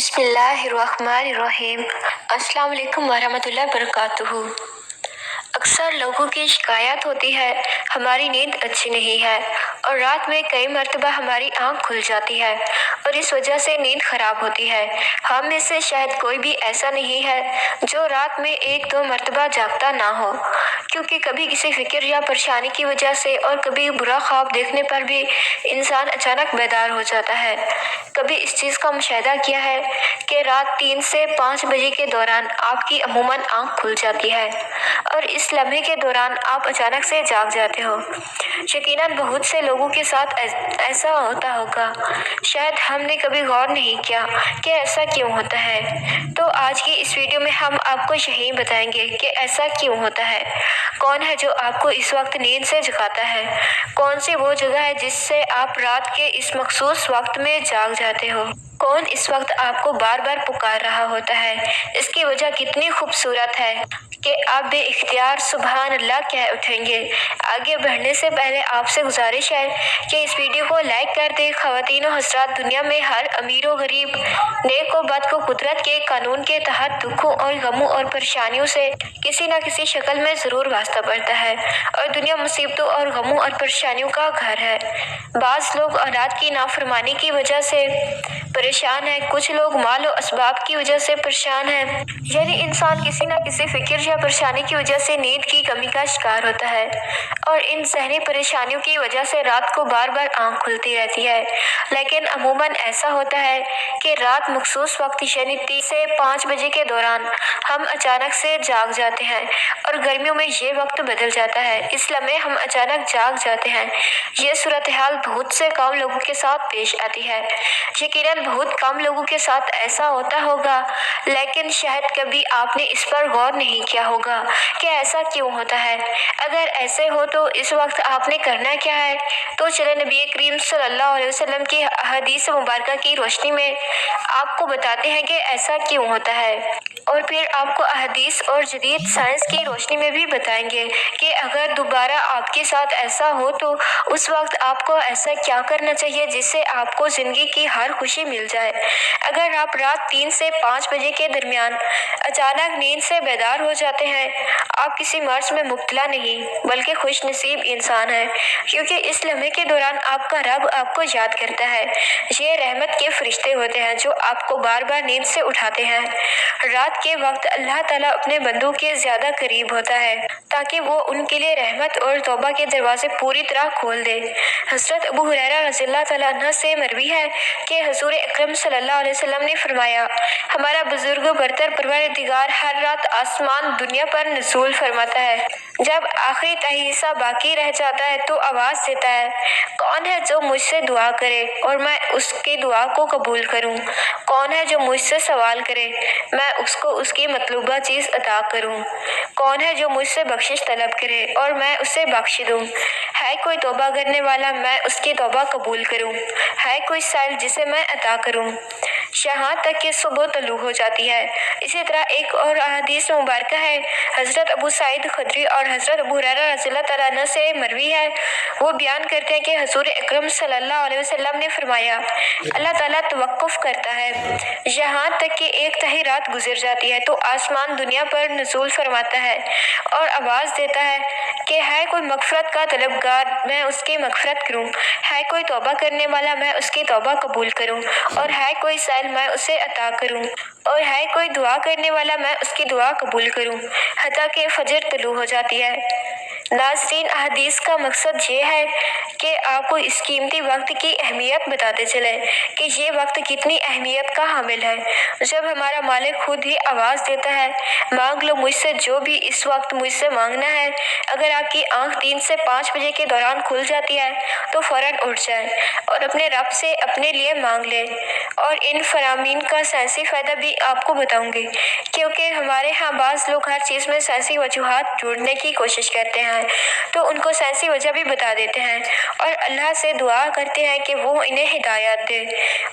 بسم اللہ الرحمن الرحیم۔ السلام علیکم ورحمۃ اللہ وبرکاتہ۔ اکثر لوگوں کی شکایت ہوتی ہے ہماری نیند اچھی نہیں ہے اور رات میں کئی مرتبہ ہماری آنکھ کھل جاتی ہے اور اس وجہ سے نیند خراب ہوتی ہے۔ ہم میں سے شاید کوئی بھی ایسا نہیں ہے جو رات میں ایک دو مرتبہ جاگتا نہ ہو، کیونکہ کبھی کسی فکر یا پریشانی کی وجہ سے اور کبھی برا خواب دیکھنے پر بھی انسان اچانک بیدار ہو جاتا ہے۔ کبھی اس چیز کا مشاہدہ کیا ہے کہ رات 3 سے 5 بجے کے دوران آپ کی عموماً آنکھ کھل جاتی ہے اور اس لمحے کے دوران آپ اچانک سے جاگ جاتے ہو۔ یقیناً بہت سے لوگوں کے ساتھ ایسا ہوتا ہوگا، شاید ہم نے کبھی غور نہیں کیا کہ ایسا کیوں ہوتا ہے۔ تو آج کی اس ویڈیو میں ہم آپ کو یہی بتائیں گے کہ ایسا کیوں ہوتا ہے، کون ہے جو آپ کو اس وقت نیند سے جگاتا ہے، کون سی وہ جگہ ہے جس سے آپ رات کے اس مخصوص وقت میں جاگ جاتے ہو، کون اس وقت آپ کو بار بار پکار رہا ہوتا ہے، اس کی وجہ کتنی خوبصورت ہے کہ آپ بے اختیار سبحان اللہ کہہ اٹھیں گے۔ آگے بڑھنے سے پہلے آپ سے گزارش ہے کہ اس ویڈیو کو لائک کر دیں۔ خواتین و حضرات، دنیا میں ہر امیر و غریب، نیک و بد کو قدرت کے قانون کے تحت دکھوں اور غموں اور پریشانیوں سے کسی نہ کسی شکل میں ضرور واسطہ پڑتا ہے اور دنیا مصیبتوں اور غموں اور پریشانیوں کا گھر ہے۔ بعض لوگ اولاد کی نافرمانی کی وجہ سے پریشان ہیں، کچھ لوگ مال و اسباب کی وجہ سے پریشان ہیں، یعنی انسان کسی نہ کسی فکر یا پریشانی کی وجہ سے نیند کی کمی کا شکار ہوتا ہے اور ان ذہنی پریشانیوں کی وجہ سے رات کو بار بار آنکھ کھلتی رہتی ہے۔ لیکن عموماً ایسا ہوتا ہے کہ رات مخصوص وقت یعنی 3 سے 5 بجے کے دوران ہم اچانک سے جاگ جاتے ہیں اور گرمیوں میں یہ وقت بدل جاتا ہے، اس لمحے ہم اچانک جاگ جاتے ہیں۔ یہ صورتحال بہت سے کم لوگوں کے ساتھ پیش آتی ہے۔ یقیناً بہت کم لوگوں کے ساتھ ایسا ہوتا ہوگا، لیکن شاید کبھی آپ نے اس پر غور نہیں کیا ہوگا کہ ایسا کیوں ہوتا ہے۔ اگر ایسے ہو تو اس وقت آپ نے کرنا کیا ہے؟ تو چلے نبی کریم صلی اللہ علیہ وسلم کی احادیث مبارکہ کی روشنی میں آپ کو بتاتے ہیں کہ ایسا کیوں ہوتا ہے، اور پھر آپ کو احادیث اور جدید سائنس کی روشنی میں بھی بتائیں گے کہ اگر دوبارہ آپ کے ساتھ ایسا ہو تو اس وقت آپ کو ایسا کیا کرنا چاہیے جس سے آپ کو زندگی کی ہر خوشی مل جائے۔ اگر آپ رات 3 سے 5 بجے کے درمیان اچانک نیند سے بیدار ہو جاتے ہیں، آپ کسی مرض میں مبتلا نہیں بلکہ خوش نصیب انسان ہیں، کیونکہ اس لمحے کے دوران آپ کا رب آپ کو یاد کرتا ہے۔ یہ رحمت کے فرشتے ہوتے ہیں جو آپ کو بار بار نیند سے اٹھاتے ہیں۔ رات کے وقت اللہ تعالیٰ اپنے بندوں کے زیادہ قریب ہوتا ہے تاکہ وہ ان کے لیے رحمت اور توبہ کے دروازے پوری طرح کھول دے۔ حضرت ابو ہریرہ رضی اللہ تعالیٰ عنہ سے مروی ہے کہ حضور اکرم صلی اللہ علیہ وسلم نے فرمایا، ہمارا بزرگ و برتر پروردگار ہر رات آسمان دنیا پر نزول فرماتا ہے۔ جب آخری تہی حصہ باقی رہ جاتا ہے تو آواز دیتا ہے، کون ہے جو مجھ سے دعا کرے اور میں اس کی دعا کو قبول کروں؟ کون ہے جو مجھ سے سوال کرے، میں اس کو اس کی مطلوبہ چیز عطا کروں؟ کون ہے جو مجھ سے بخشش طلب کرے اور میں اسے بخش دوں؟ ہے کوئی توبہ کرنے والا، میں اس کی توبہ قبول کروں؟ ہے کوئی سائل جسے میں عطا کروں؟ یہاں تک کہ صبح طلوع ہو جاتی ہے۔ اسی طرح ایک اور حدیث مبارکہ ہے، حضرت ابو سعید خدری اور حضرت ابو ہریرہ رضی اللہ تعالیٰ عنہ سے مروی ہے، وہ بیان کرتے ہیں کہ حضور اکرم صلی اللہ علیہ وسلم نے فرمایا، اللہ تعالیٰ توقف کرتا ہے یہاں تک کہ 1/3 رات گزر جاتی ہے تو آسمان دنیا پر نزول فرماتا ہے اور آواز دیتا ہے کہ ہے کوئی مغفرت کا طلبگار، میں اس کی مغفرت کروں؟ ہے کوئی توبہ کرنے والا، میں اس کی توبہ قبول کروں؟ اور ہے کوئی سائل، میں اسے عطا کروں؟ اور ہے کوئی دعا کرنے والا، میں اس کی دعا قبول کروں؟ حتیٰ کہ فجر طلوع ہو جاتی ہے۔ ناظرین، احادیث کا مقصد یہ ہے کہ آپ کو اس قیمتی وقت کی اہمیت بتاتے چلیں کہ یہ وقت کتنی اہمیت کا حامل ہے۔ جب ہمارا مالک خود ہی آواز دیتا ہے، مانگ لو مجھ سے جو بھی اس وقت مجھ سے مانگنا ہے، اگر آپ کی آنکھ 3 سے 5 بجے کے دوران کھل جاتی ہے تو فوراً اٹھ جائیں اور اپنے رب سے اپنے لیے مانگ لیں۔ اور ان فرامین کا سائنسی فائدہ بھی آپ کو بتاؤں گی، کیونکہ ہمارے ہاں بعض لوگ ہر چیز میں سائنسی وجوہات ڈھونڈنے کی کوشش کرتے ہیں۔ تو ان کو سائنسی وجہ بھی بتا دیتے ہیں اور اللہ سے دعا کرتے ہیں کہ وہ انہیں ہدایت دے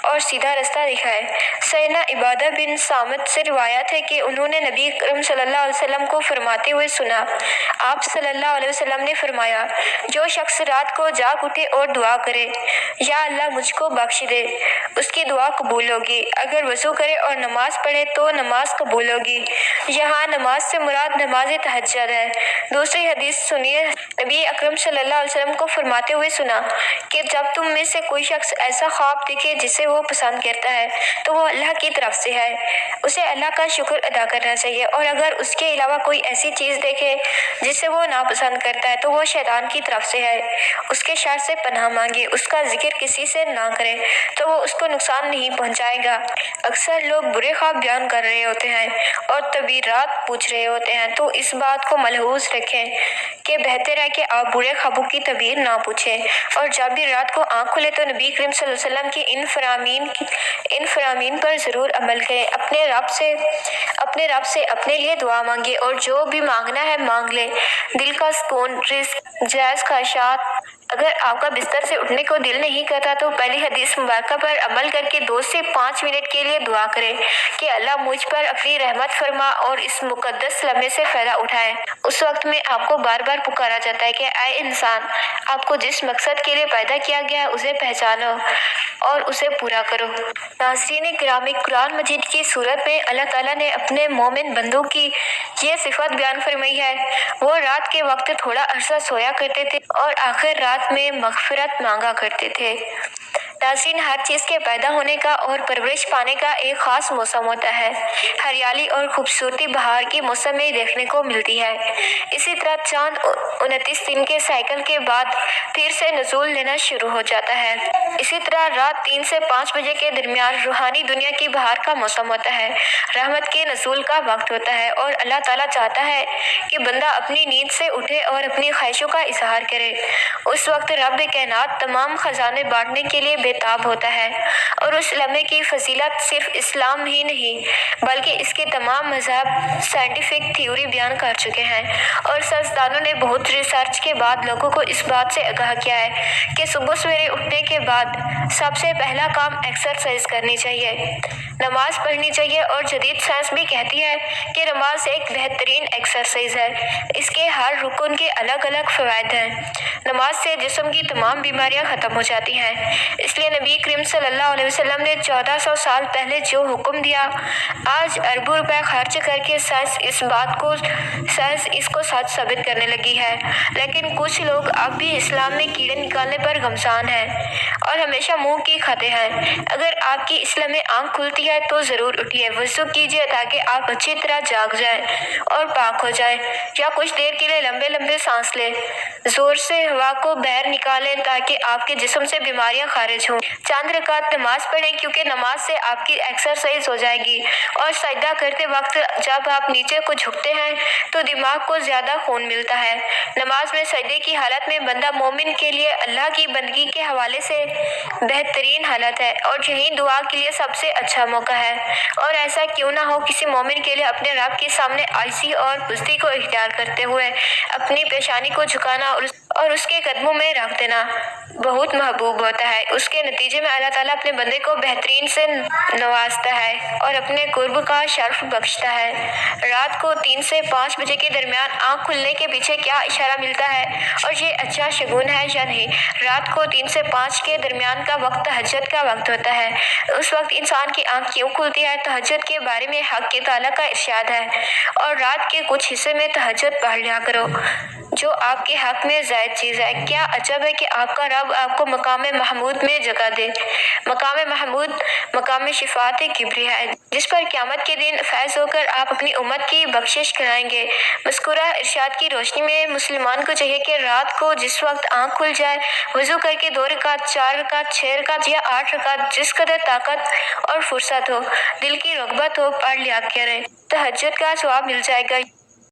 اور سیدھا رستہ دکھائے۔ سیدنا عبادہ بن صامت سے روایت ہے کہ انہوں نے نبی اکرم صلی اللہ علیہ وسلم کو فرماتے ہوئے سنا۔ آپ صلی اللہ علیہ وسلم نے فرمایا، جو شخص رات کو جاگ اٹھے اور دعا کرے، یا اللہ مجھ کو بخش دے، اس کی دعا قبول ہوگی۔ اگر وضو کرے اور نماز پڑھے تو نماز قبول ہوگی۔ یہاں نماز سے مراد نماز تہجد ہے۔ دوسری حدیث سنیے، نبی اکرم صلی اللہ علیہ وسلم کو فرماتے ہوئے سنا کہ جب تم میں سے کوئی شخص ایسا خواب دیکھے جسے وہ پسند کرتا ہے تو وہ اللہ کی طرف سے ہے، اسے اللہ کا شکر ادا کرنا چاہیے، اور اگر اس کے علاوہ کوئی ایسی چیز دیکھے جسے وہ ناپسند کرتا ہے تو وہ شیطان کی طرف سے ہے، اس کے شر سے پناہ مانگے، اس کا ذکر کسی سے نہ کرے تو وہ اس کو نقصان نہیں پہنچائے گا۔ اکثر لوگ برے خواب بیان کر رہے ہوتے ہیں اور تعبیرات پوچھ رہے ہوتے ہیں، تو اس بات کو ملحوظ رکھیں کہ بہتر ہے کہ آپ برے خوابوں کی تعبیر نہ پوچھیں، اور جب بھی رات کو آنکھ کھلے تو نبی کریم صلی اللہ علیہ وسلم کی ان فرامین پر ضرور عمل کریں۔ اپنے رب سے اپنے لیے دعا مانگے اور جو بھی مانگنا ہے مانگ لے۔ دل کا سکون، رزق، جائز خواہشات۔ اگر آپ کا بستر سے اٹھنے کو دل نہیں کرتا تو پہلی حدیث مبارکہ پر عمل کر کے 2 سے 5 منٹ کے لیے دعا کریں کہ اللہ مجھ پر اپنی رحمت فرما اور اس مقدس لمحے سے فائدہ اٹھائے۔ اس وقت میں آپ کو بار بار پکارا جاتا ہے کہ اے انسان، آپ کو جس مقصد کے لیے پیدا کیا گیا ہے اسے پہچانو اور اسے پورا کرو۔ ناظرین گرامی، قرآن مجید کی سورت میں اللہ تعالیٰ نے اپنے مومن بندوں کی یہ صفت بیان فرمائی ہے، وہ رات کے وقت تھوڑا عرصہ سویا کرتے تھے اور آخر رات میں مغفرت مانگا کرتے تھے۔ ناظرین، ہر چیز کے پیدا ہونے کا اور پرورش پانے کا ایک خاص موسم ہوتا ہے۔ ہریالی اور خوبصورتی بہار کے موسم میں دیکھنے کو ملتی ہے۔ اسی طرح چاند 29 دن کے سائیکل کے بعد پھر سے نزول لینا شروع ہو جاتا ہے۔ اسی طرح رات 3 سے 5 بجے کے درمیان روحانی دنیا کی بہار کا موسم ہوتا ہے، رحمت کے نزول کا وقت ہوتا ہے، اور اللہ تعالیٰ چاہتا ہے کہ بندہ اپنی نیند سے اٹھے اور اپنی خواہشوں کا اظہار کرے۔ اس وقت رب کائنات تمام خزانے بانٹنے کے لیے بےتاب ہوتا ہے، اور اس لمحے کی فضیلت صرف اسلام ہی نہیں بلکہ اس کے تمام مذہب سائنٹیفک تھیوری بیان کر چکے ہیں، اور سائنسدانوں نے بہت ریسرچ کے بعد لوگوں کو اس بات سے آگاہ کیا ہے کہ صبح سویرے اٹھنے کے بعد سب سے پہلا کام ایکسرسائز کرنی چاہیے، نماز پڑھنی چاہیے، اور جدید سائنس بھی کہتی ہے کہ نماز ایک بہترین ایکسرسائز ہے۔ اس کے ہر رکن کے الگ الگ فوائد ہیں۔ نماز سے جسم کی تمام بیماریاں ختم ہو جاتی ہیں، اس لیے نبی کریم صلی اللہ علیہ وسلم نے 1400 سال پہلے جو حکم دیا، آج اربوں روپے خرچ کر کے سائنس اس کو سچ ثابت کرنے لگی ہے، لیکن کچھ لوگ اب بھی اسلام میں کیڑے نکالنے پر گمسان ہیں اور ہمیشہ منہ کی کھاتے ہیں۔ اگر آپ کی اسلام میں آنکھ کھلتی ہے تو ضرور اٹھیے، وضو کیجیے تاکہ آپ اچھی طرح جاگ جائیں اور پاک ہو جائیں، یا کچھ دیر کے لیے لمبے لمبے سانس لیں، زور سے ہوا کو باہر نکالیں تاکہ آپ کے جسم سے بیماریاں خارج ہوں۔ چند رکعت نماز پڑھیں کیونکہ نماز سے آپ کی ایکسرسائز ہو جائے گی، اور سجدہ کرتے وقت جب آپ نیچے کو جھکتے ہیں تو دماغ کو زیادہ خون ملتا ہے۔ نماز میں سجدے کی حالت میں بندہ مومن کے لیے اللہ کی بندگی کے حوالے سے بہترین حالت ہے اور یہی دعا کے لیے سب سے اچھا موقع ہے، اور ایسا کیوں نہ ہو کسی مومن کے لیے اپنے رب کے سامنے عاجزی اور بزدلی کو اختیار کرتے ہوئے اپنی پیشانی کو جھکانا اور اس کے قدموں میں رکھ دینا بہت محبوب ہوتا ہے۔ اس کے نتیجے میں اللہ تعالیٰ اپنے بندے کو بہترین سے نوازتا ہے اور اپنے قرب کا شرف بخشتا ہے۔ رات کو 3 سے 5 بجے کے درمیان آنکھ کھلنے کے پیچھے کیا اشارہ ملتا ہے اور یہ اچھا شگون ہے یا نہیں؟ رات کو 3 سے 5 کے درمیان کا وقت تہجد کا وقت ہوتا ہے۔ اس وقت انسان کی آنکھ کیوں کھلتی ہے؟ تہجد کے بارے میں حق تعالیٰ کا ارشاد ہے، اور رات کے کچھ حصے میں تہجد پڑھ لیا کرو جو آپ کے حق میں زائد چیز ہے۔ کیا عجب ہے کہ آپ کا رب آپ کو مقام محمود میں جگہ دے۔ مقام محمود مقام شفاعت کبریٰ ہے، جس پر قیامت کے دن فائز ہو کر آپ اپنی امت کی بخشش کرائیں گے۔ مذکورہ ارشاد کی روشنی میں مسلمان کو چاہیے کہ رات کو جس وقت آنکھ کھل جائے وضو کر کے 2 رکعت، 4 رکعت، 6 رکعت یا 8 رکعت جس قدر طاقت اور فرصت ہو، دل کی رغبت ہو، پڑھ لیا کریں، تہجد کا ثواب مل جائے گا۔